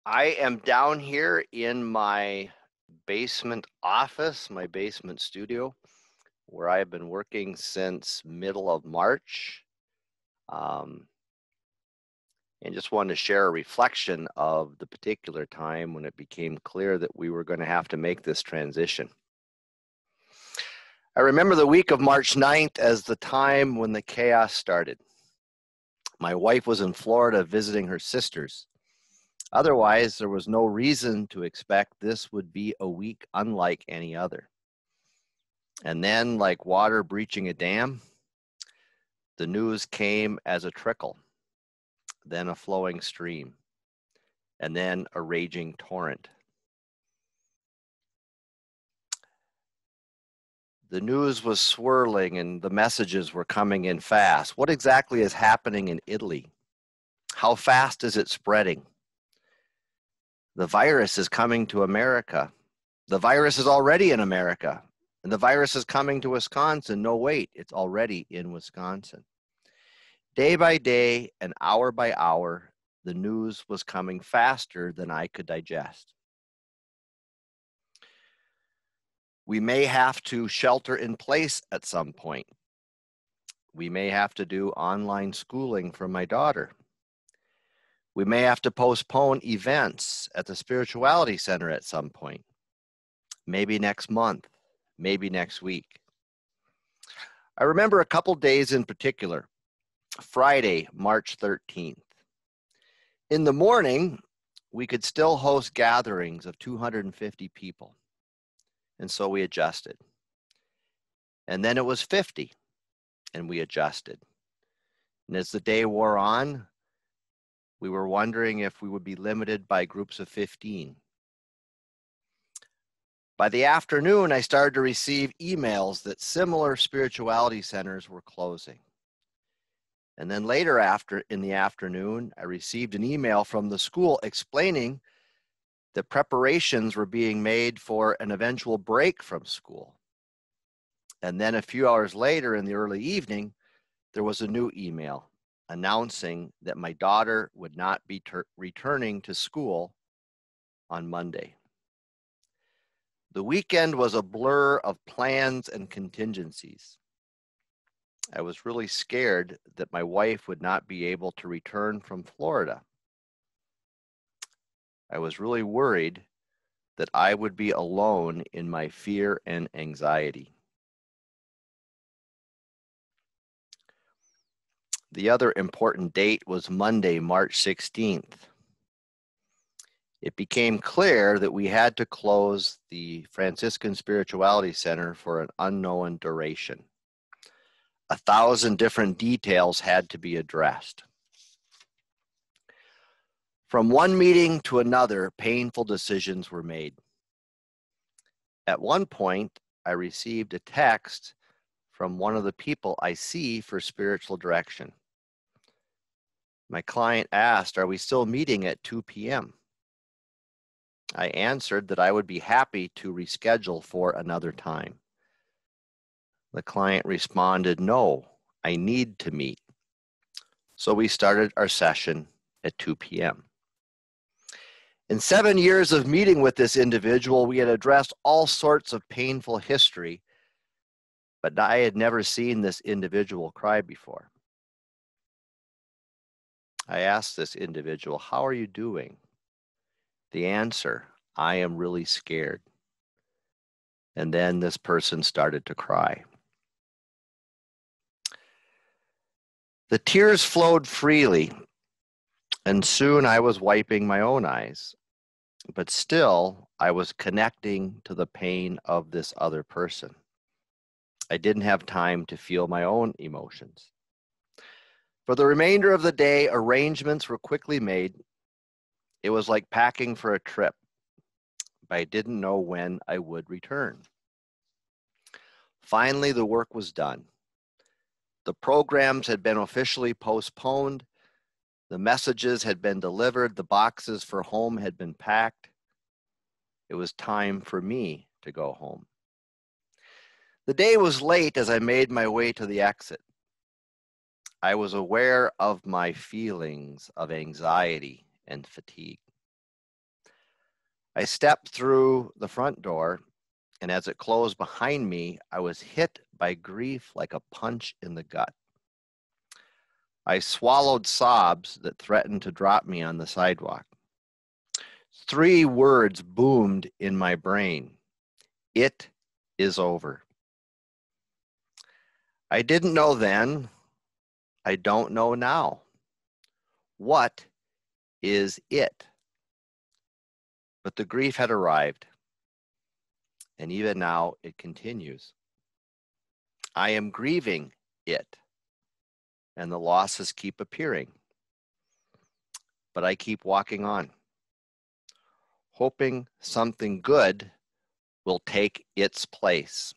I am down here in my basement office, my basement studio, where I've been working since middle of March. Um, and just wanted to share a reflection of the particular time when it became clear that we were going to have to make this transition. I remember the week of March 9th as the time when the chaos started. My wife was in Florida visiting her sisters. Otherwise, there was no reason to expect this would be a week unlike any other. And then, like water breaching a dam, the news came as a trickle, then a flowing stream, and then a raging torrent. The news was swirling and the messages were coming in fast. What exactly is happening in Italy? How fast is it spreading? The virus is coming to America. The virus is already in America. And the virus is coming to Wisconsin. No, wait, it's already in Wisconsin. Day by day and hour by hour, the news was coming faster than I could digest. We may have to shelter in place at some point. We may have to do online schooling for my daughter. We may have to postpone events at the Spirituality Center at some point. Maybe next month, maybe next week. I remember a couple days in particular. Friday, March 13th. In the morning, we could still host gatherings of 250 people. And so we adjusted. And then it was 50, and we adjusted. And as the day wore on, we were wondering if we would be limited by groups of 15. By the afternoon, I started to receive emails that similar spirituality centers were closing. And then later in the afternoon, I received an email from the school explaining that preparations were being made for an eventual break from school. And then a few hours later in the early evening, there was a new email announcing that my daughter would not be returning to school on Monday. The weekend was a blur of plans and contingencies. I was really scared that my wife would not be able to return from Florida. I was really worried that I would be alone in my fear and anxiety. The other important date was Monday, March 16th. It became clear that we had to close the Franciscan Spirituality Center for an unknown duration. 1,000 different details had to be addressed. From one meeting to another, painful decisions were made. At one point, I received a text from one of the people I see for spiritual direction. My client asked, "Are we still meeting at 2 p.m.?" I answered that I would be happy to reschedule for another time. The client responded, "No, I need to meet." So we started our session at 2 p.m. In 7 years of meeting with this individual, we had addressed all sorts of painful history, but I had never seen this individual cry before. I asked this individual, "How are you doing?" The answer, "I am really scared." And then this person started to cry. The tears flowed freely, and soon I was wiping my own eyes. But still, I was connecting to the pain of this other person. I didn't have time to feel my own emotions. For the remainder of the day, arrangements were quickly made. It was like packing for a trip, but I didn't know when I would return. Finally, the work was done. The programs had been officially postponed. The messages had been delivered. The boxes for home had been packed. It was time for me to go home. The day was late as I made my way to the exit. I was aware of my feelings of anxiety and fatigue. I stepped through the front door, and as it closed behind me, I was hit by grief like a punch in the gut. I swallowed sobs that threatened to drop me on the sidewalk. 3 words boomed in my brain. It is over. I didn't know then. I don't know now. What is it? But the grief had arrived, and even now it continues. I am grieving it, and the losses keep appearing. But I keep walking on, hoping something good will take its place.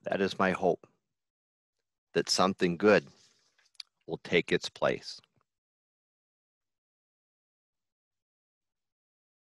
That is my hope, that something good will take its place.